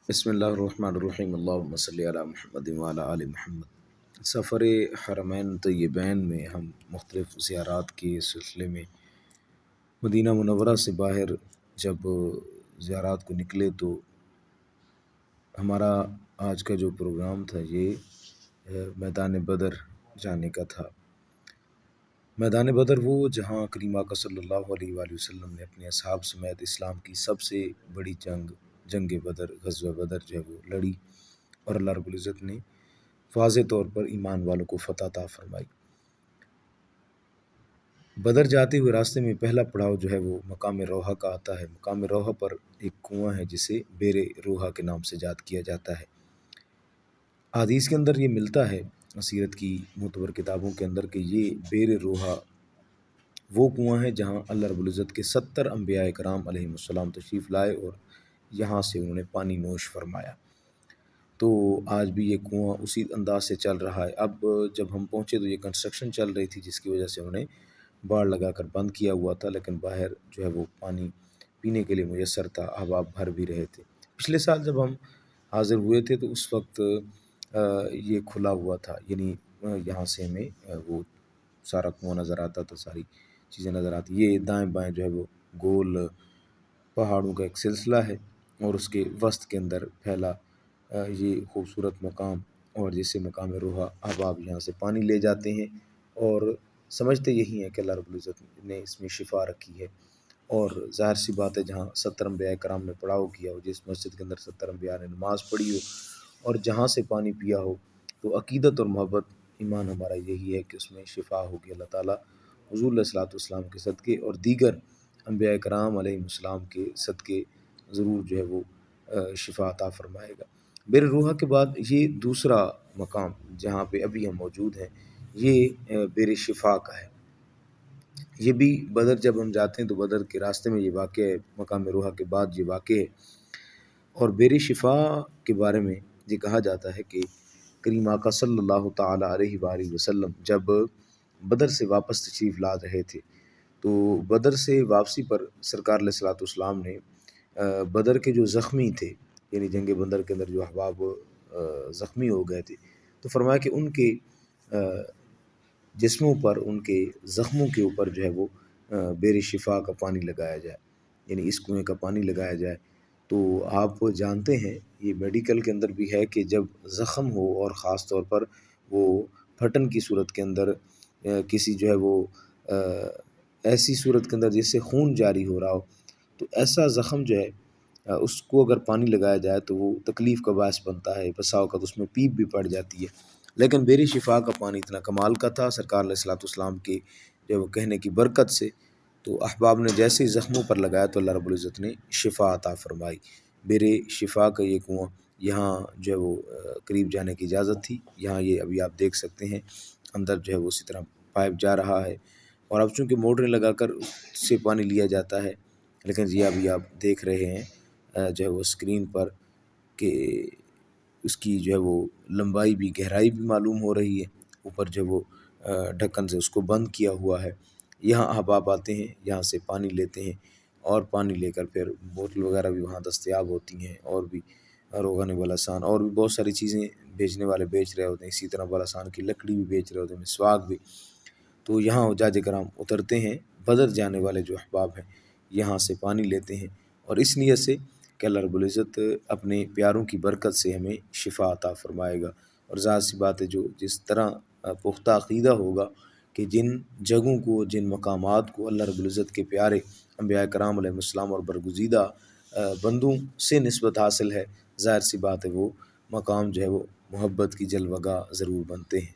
بسم اللہ الرحمن الرحیم اللہم صلی علی محمد وعلی آل محمد۔ سفر حرمین طیبین میں ہم مختلف زیارات کے سلسلے میں مدینہ منورہ سے باہر جب زیارات کو نکلے تو ہمارا آج کا جو پروگرام تھا یہ میدان بدر جانے کا تھا۔ میدان بدر وہ جہاں کریم آقا صلی اللہ علیہ وآلہ وسلم نے اپنے اصحاب سمیت اسلام کی سب سے بڑی جنگ بدر غزوہ بدر جو ہے وہ لڑی اور اللہ رب العزت نے واضح طور پر ایمان والوں کو فتح عطا فرمائی۔ بدر جاتے ہوئے راستے میں پہلا پڑاؤ جو ہے وہ مقام روحہ کا آتا ہے۔ مقام روحہ پر ایک کنواں ہے جسے بیر روحہ کے نام سے یاد کیا جاتا ہے۔ حدیث کے اندر یہ ملتا ہے سیرت کی معتبر کتابوں کے اندر کہ یہ بیر روحہ وہ کنواں ہے جہاں اللہ رب العزت کے 70 انبیاء کرام علیہ السلام تشریف لائے اور یہاں سے انہوں نے پانی نوش فرمایا۔ تو آج بھی یہ کنواں اسی انداز سے چل رہا ہے۔ اب جب ہم پہنچے تو یہ کنسٹرکشن چل رہی تھی جس کی وجہ سے انہوں نے باڑ لگا کر بند کیا ہوا تھا، لیکن باہر جو ہے وہ پانی پینے کے لیے میسر تھا، احباب بھر بھی رہے تھے۔ پچھلے سال جب ہم حاضر ہوئے تھے تو اس وقت یہ کھلا ہوا تھا، یعنی یہاں سے ہمیں وہ سارا کنواں نظر آتا تھا، ساری چیزیں نظر آتی۔ یہ دائیں بائیں جو ہے وہ گول پہاڑوں کا ایک سلسلہ ہے اور اس کے وسط کے اندر پھیلا یہ خوبصورت مقام، اور جسے مقام روحہ احباب یہاں سے پانی لے جاتے ہیں اور سمجھتے یہی ہیں کہ اللہ رب العزت نے اس میں شفا رکھی ہے۔ اور ظاہر سی بات ہے جہاں 70 انبیاء کرام نے پڑاؤ کیا ہو، جس مسجد کے اندر 70 انبیاء نے نماز پڑھی ہو اور جہاں سے پانی پیا ہو، تو عقیدت اور محبت ایمان ہمارا یہی ہے کہ اس میں شفا ہوگی۔ اللہ تعالیٰ حضور علیہ الصلوۃ والسلام کے صدقے اور دیگر انبیاء کرام علیہ السلام کے صدقے ضرور جو ہے وہ شفا عطا فرمائے گا۔ بیر روحہ کے بعد یہ دوسرا مقام جہاں پہ ابھی ہم موجود ہیں یہ بیر شفا کا ہے۔ یہ بھی بدر جب ہم جاتے ہیں تو بدر کے راستے میں یہ واقع ہے، مقام روحہ کے بعد یہ واقع ہے۔ اور بیر شفا کے بارے میں یہ کہا جاتا ہے کہ کریم آقا صلی اللہ تعالیٰ علیہ وآلہ وسلم جب بدر سے واپس تشریف لا رہے تھے تو بدر سے واپسی پر سرکار علیہ الصلوۃ والسلام نے بدر کے جو زخمی تھے، یعنی جنگ بدر کے اندر جو احباب زخمی ہو گئے تھے، تو فرمایا کہ ان کے جسموں پر، ان کے زخموں کے اوپر جو ہے وہ بیر شفا کا پانی لگایا جائے، یعنی اس کنویں کا پانی لگایا جائے۔ تو آپ جانتے ہیں یہ میڈیکل کے اندر بھی ہے کہ جب زخم ہو اور خاص طور پر وہ پھٹن کی صورت کے اندر کسی جو ہے وہ ایسی صورت کے اندر جس سے خون جاری ہو رہا ہو، تو ایسا زخم جو ہے اس کو اگر پانی لگایا جائے تو وہ تکلیف کا باعث بنتا ہے، بسا اوقات اس میں پیپ بھی پڑ جاتی ہے۔ لیکن بیر شفا کا پانی اتنا کمال کا تھا سرکار علیہ الصلوۃ والسلام کے جو وہ کہنے کی برکت سے، تو احباب نے جیسے ہی زخموں پر لگایا تو اللہ رب العزت نے شفا عطا فرمائی۔ بیر شفا کا یہ کنواں یہاں جو ہے وہ قریب جانے کی اجازت تھی، یہاں یہ ابھی آپ دیکھ سکتے ہیں اندر جو ہے وہ اسی طرح پائپ جا رہا ہے، اور اب چونکہ موٹریں لگا کر اس سے پانی لیا جاتا ہے، لیکن یہ ابھی آپ دیکھ رہے ہیں جو ہے وہ اسکرین پر کہ اس کی جو ہے وہ لمبائی بھی گہرائی بھی معلوم ہو رہی ہے۔ اوپر جو وہ ڈھکن سے اس کو بند کیا ہوا ہے۔ یہاں احباب آتے ہیں، یہاں سے پانی لیتے ہیں اور پانی لے کر پھر بوتل وغیرہ بھی وہاں دستیاب ہوتی ہیں، اور بھی روغن بلسان اور بھی بہت ساری چیزیں بیچنے والے بیچ رہے ہوتے ہیں، اسی طرح بلسان کی لکڑی بھی بیچ رہے ہوتے ہیں، مسواک بھی۔ تو یہاں حجاج کرام اترتے ہیں، بدر جانے والے جو احباب ہیں یہاں سے پانی لیتے ہیں، اور اس نیت سے کہ اللہ رب العزت اپنے پیاروں کی برکت سے ہمیں شفا عطا فرمائے گا۔ اور ظاہر سی بات ہے جو جس طرح پختہ عقیدہ ہوگا کہ جن جگہوں کو، جن مقامات کو اللہ رب العزت کے پیارے انبیاء کرام علیہ السلام اور برگزیدہ بندوں سے نسبت حاصل ہے، ظاہر سی بات ہے وہ مقام جو ہے وہ محبت کی جلوہ گاہ ضرور بنتے ہیں۔